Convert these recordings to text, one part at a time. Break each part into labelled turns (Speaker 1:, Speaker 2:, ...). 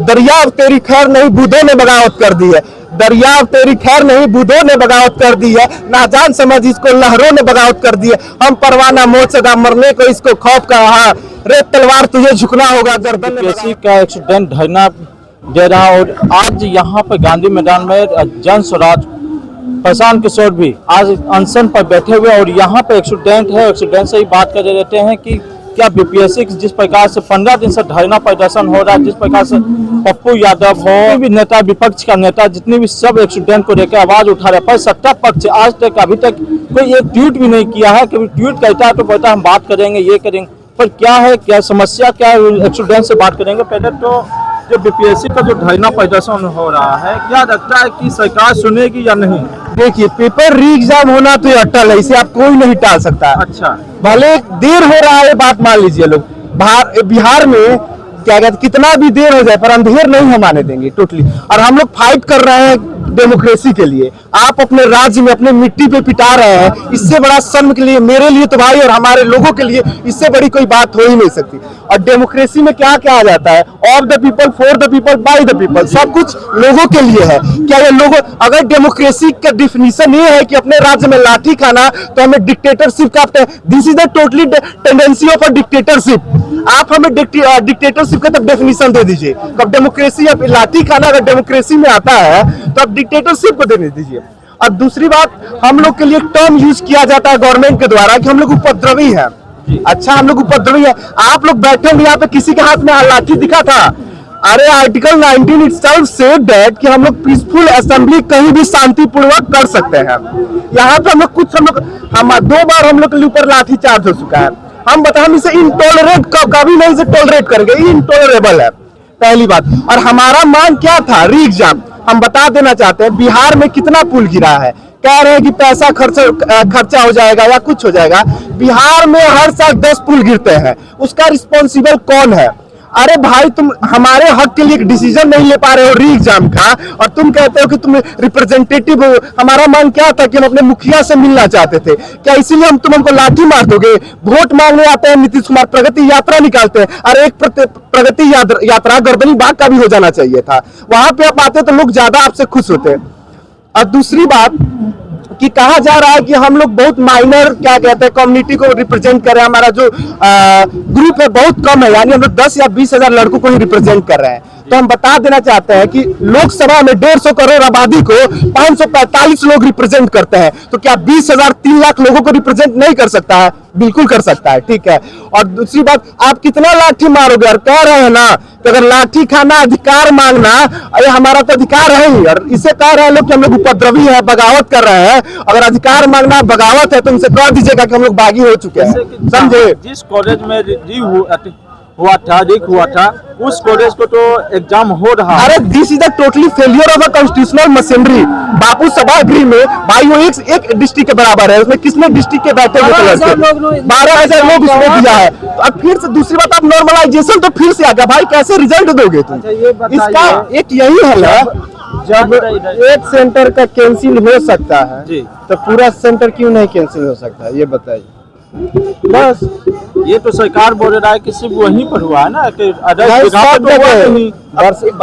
Speaker 1: दरियाव तेरी खैर नहीं बूढ़ों ने बगावत कर दी है, दरियाव तेरी खैर नहीं बूढ़ों ने बगावत कर दी है, नाजान समझ इसको लहरों ने बगावत कर दी है। हम परवाना मौत सदा मरने को इसको खौफ का रहा, रे तलवार तुझे झुकना होगा गर्दन में।
Speaker 2: किसी का एक्सीडेंट धरना दे रहा। और आज यहाँ पर गांधी मैदान में जन स्वराज प्रशांत किशोर भी आज अनशन पर बैठे हुए और यहाँ पे एक्सीडेंट है। एक्सीडेंट से ही बात कर रहते हैं कि क्या बीपीएससी जिस प्रकार से 15 दिन से धरना प्रदर्शन हो रहा है, जिस प्रकार से पप्पू यादव हो भी नेता, विपक्ष का नेता, जितने भी सब एक्सीडेंट को लेकर आवाज उठा रहे, पर सत्ता पक्ष आज तक अभी तक कोई एक ट्वीट भी नहीं किया है। कभी ट्वीट करता है तो बोलता है हम बात करेंगे, ये करेंगे, पर क्या है, क्या समस्या क्या है, एक्सीडेंट से बात करेंगे। पहले तो जो बीपीएससी का जो धरना प्रदर्शन हो रहा है, क्या लगता है कि सरकार सुनेगी या नहीं?
Speaker 1: देखिए, पेपर री एग्जाम होना तो अटल है, इसे आप कोई नहीं टाल सकता।
Speaker 2: अच्छा,
Speaker 1: भले देर हो रहा है, बात मान लीजिए लोग, बिहार में क्या कहते कितना भी देर हो जाए पर अंधेर नहीं हम आने देंगे टोटली। और हम लोग फाइट कर रहे हैं डेमोक्रेसी के लिए, आप अपने राज्य में अपने मिट्टी पे पिटा रहे हैं, इससे बड़ा शर्म के लिए मेरे लिए तो भाई और हमारे लोगों के लिए इससे बड़ी कोई बात हो ही नहीं सकती। और डेमोक्रेसी में क्या क्या आ जाता है, of the people, for the people, by the people, सब कुछ लोगों के लिए है। क्या ये लोगों, अगर डेमोक्रेसी का डिफिनीशन ये है कि अपने राज्य में लाठी खाना, तो हमें डिक्टेटरशिप का, this is the totally tendency of a dictatorship. आप हमें डिक्टेटरशिप का तब डेफिनेशन दे दीजिए। कब डेमोक्रेसी, अब लाठी खाना अगर डेमोक्रेसी में आता है तो अब डिक्टेटरशिप को देने दीजिए। और दूसरी बात, हम लोग के लिए टर्म यूज किया जाता है गवर्नमेंट के द्वारा कि हम लोग उपद्रवी हैं। अच्छा, हम लोग उपद्रवी है। आप लोग बैठे होंगे यहाँ पे, किसी के हाथ में लाठी दिखा था? अरे आर्टिकल 19 itself said that कि हम लोग पीसफुल असेंबली कहीं भी शांतिपूर्वक कर सकते हैं। यहाँ पे हम लोग 2 बार हम लोग के ऊपर लाठी चार्ज हो चुका है। हम बताएं, हम इसे इंटॉलरेट कभी नहीं इसे टॉलरेट करेंगे, इंटॉलरेबल है पहली बात। और हमारा मांग क्या था, री एग्जाम। हम बता देना चाहते हैं बिहार में कितना पुल गिरा है, कह रहे हैं कि पैसा खर्चा हो जाएगा या कुछ हो जाएगा। बिहार में हर साल 10 पुल गिरते हैं, उसका रिस्पॉन्सिबल कौन है? अरे भाई, तुम हमारे हक के लिए एक डिसीजन नहीं ले पा रहे हो री एग्जाम का, और तुम कहते हो कि तुम रिप्रेजेंटेटिव हो। हमारा मांग क्या था कि हम अपने मुखिया से मिलना चाहते थे, क्या इसीलिए तुम हमको लाठी मार दोगे? वोट मांगने आते हैं नीतीश कुमार, प्रगति यात्रा निकालते हैं। अरे एक प्रगति यात्रा गर्दनी बाग का भी हो जाना चाहिए था, वहां पे आप आते तो लोग ज्यादा आपसे खुश होते। और दूसरी बात कि कहा जा रहा है कि हम लोग बहुत माइनर, क्या कहते हैं, कम्युनिटी को रिप्रेजेंट कर रहे हैं, हमारा जो ग्रुप है बहुत कम है, यानी हम लोग 10 या 20 हजार लड़कों को ही रिप्रेजेंट कर रहे हैं। तो हम बता देना चाहते हैं कि लोकसभा में 150 करोड़ आबादी को 545 लोग रिप्रेजेंट करते हैं, तो क्या 20,000 3 लाख लोगों को रिप्रेजेंट नहीं कर सकता है? बिल्कुल कर सकता है, ठीक है। और दूसरी बात, आप कितना लाठी मारोगे? और कह रहे हैं ना कि अगर लाठी खाना अधिकार मांगना, अरे हमारा तो अधिकार है ही, और इसे कह रहे हैं लोग कि हम लोग उपद्रवी है, बगावत कर रहे हैं। अगर अधिकार मांगना बगावत है तो उनसे कह दीजिएगा कि हम लोग बागी हो चुके हैं, समझे?
Speaker 2: जिस कॉलेज में लीक हुआ था उस कॉलेज को तो एग्जाम हो रहा है।
Speaker 1: अरे this is the totally failure of a constitutional machinery. Bapu Sabhagrih में भाई वो एक डिस्ट्रिक्ट के बराबर है, उसमें किसने डिस्ट्रिक्ट के बैठे हुए 12,000 लोग उसमें दिया है। तो अब फिर से दूसरी बात, आप नॉर्मलाइजेशन तो फिर से आ गया भाई, कैसे रिजल्ट दोगे तुम? इसका एक यही हल है, जब एक सेंटर का कैंसिल हो सकता है तो पूरा सेंटर क्यों नहीं कैंसिल हो सकता, ये बताइए। बस
Speaker 2: ये तो सरकार बोल रहा है कि सिर्फ वहीं पर हुआ है ना, कि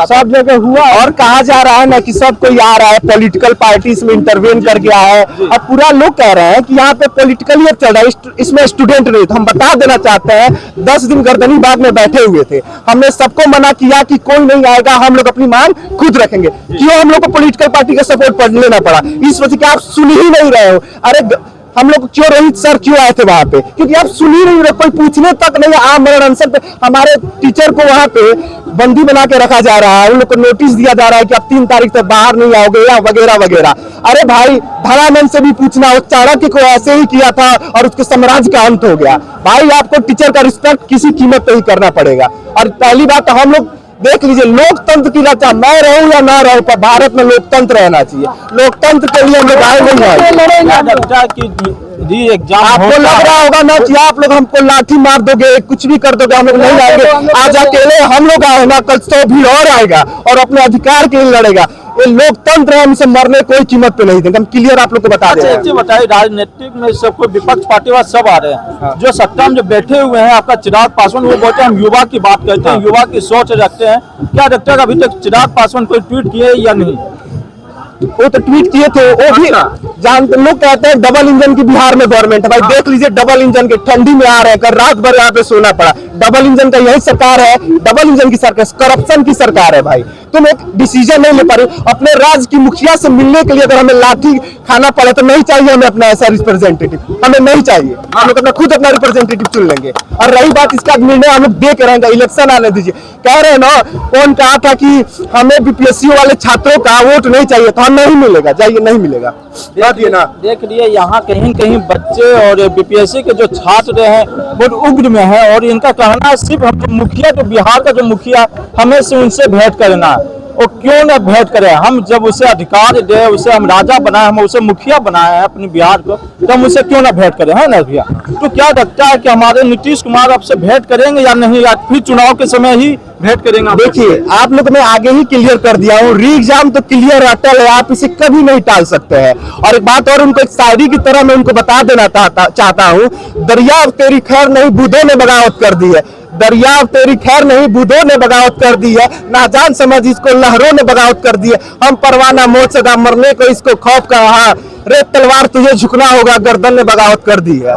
Speaker 1: सब जगह हुआ। और कहा जा रहा है ना कि सब कोई आ रहा है, पॉलिटिकल पार्टी इसमें इंटरवेन कर गया है। अब पूरा लोग कह रहे हैं कि यहाँ पे पॉलिटिकल ये चल रहा है, इसमें स्टूडेंट नहीं। तो हम बता देना चाहते हैं, 10 दिन गर्दनी बाग में बैठे हुए थे, हमने सबको मना किया कि कोई नहीं आएगा, हम लोग अपनी मांग खुद रखेंगे। क्यों हम लोग को पॉलिटिकल पार्टी का सपोर्ट पढ़ लेना पड़ा? इस वजह कि आप सुन ही नहीं रहे हो। अरे हम लोग क्यों, रोहित सर क्यों आए थे वहां पे? क्योंकि आप सुन ही नहीं रहे, कोई पूछने तक नहीं। आमरण अनशन पे हमारे टीचर को वहां पे बंदी बना के रखा जा रहा है, उन लोग को नोटिस दिया जा रहा है कि आप 3 तारीख तक बाहर नहीं आओगे या वगैरह वगैरह। अरे भाई, धनानंद से भी पूछना, वो चाणक्य को ऐसे ही किया था और उसके साम्राज्य का अंत हो गया। भाई आपको टीचर का रिस्पेक्ट किसी कीमत पे ही करना पड़ेगा। और पहली बात, हम लोग देख लीजिए, लोकतंत्र की रक्षा, मैं रहूं या ना रहूं, पर भारत में लोकतंत्र रहना चाहिए। लोकतंत्र के लिए हम लोग आए नहीं हैं। आपको लग रहा होगा ना कि आप लोग हमको लाठी मार दोगे, कुछ भी कर दोगे, हम लोग नहीं आएंगे। आज अकेले हम लोग आए ना, कल 100 भीड़ और आएगा और अपने अधिकार के लिए लड़ेगा। ये लोकतंत्र है, हम इसे मरने कोई कीमत पे नहीं देंगे। हम क्लियर आप लोग को बता
Speaker 2: अच्छा
Speaker 1: दे
Speaker 2: एक चीज बताइए, राजनीतिक में सबको विपक्ष पार्टी वाले सब आ रहे हैं, जो सत्ता में जो बैठे हुए हैं आपका चिराग पासवान, वो बोलते हैं हम युवा की बात करते हैं, युवा की सोच रखते हैं। क्या लगता है अभी तक चिराग पासवान कोई ट्वीट किए या नहीं?
Speaker 1: वो तो ट्वीट किए थे, वो भी जानते लोग कहते हैं डबल इंजन की बिहार में गवर्नमेंट है। भाई देख लीजिए, डबल इंजन के ठंडी में आ रहे हैं, कल रात भर यहाँ पे सोना पड़ा। डबल इंजन का यही सरकार है, डबल इंजन की सरकार, करप्शन की सरकार है। भाई तुम एक डिसीजन नहीं ले पा रहे। अपने राज्य की मुखिया से मिलने के लिए अगर हमें लाठी खाना पड़े तो नहीं चाहिए हमें अपना ऐसा रिप्रेजेंटेटिव, हमें नहीं चाहिए। हम लोग अपना खुद अपना रिप्रेजेंटेटिव चुन लेंगे। और रही बात इसका निर्णय हम लोग देख रहेंगे, इलेक्शन आने दीजिए। कह रहे हैं ना, कौन कहा था कि हमें बीपीएससी वाले छात्रों का वोट नहीं चाहिए, तो हम नहीं मिलेगा, जाइए नहीं मिलेगा। दिए ना,
Speaker 2: देख लिए यहाँ कहीं कहीं बच्चे और बीपीएससी के जो छात्र हैं बहुत उग्र में है, और इनका कहना है सिर्फ हम मुखिया, जो बिहार का जो मुखिया, हमें से उनसे भेंट करना है। और क्यों ना भेंट करें, हम जब उसे अधिकार दे, उसे हम राजा बनाए, हम उसे मुखिया बनाए हैं अपने बिहार को, तो हम उसे क्यों ना भेंट करें, है ना भैया? तो क्या लगता है कि हमारे नीतीश कुमार आपसे भेंट करेंगे या नहीं, या फिर चुनाव के समय ही भेंट करेंगे?
Speaker 1: देखिए आप लोग मैं आगे ही क्लियर कर दिया हूँ, री एग्जाम तो क्लियर अटल है, आप इसे कभी नहीं टाल सकते हैं। और एक बात और उनको एक शायरी की तरह मैं उनको बता देना चाहता हूँ, दरिया तेरी खैर नहीं बूढ़ों ने बगावत कर दी है, दरिया तेरी खैर नहीं बूढ़ों ने बगावत कर दी है, नाजान समझ इसको लहरों ने बगावत कर दी है। हम परवाना मौत सदा मरने को इसको खौफ कहा, रे तलवार तुझे झुकना होगा गर्दन ने बगावत कर दी है।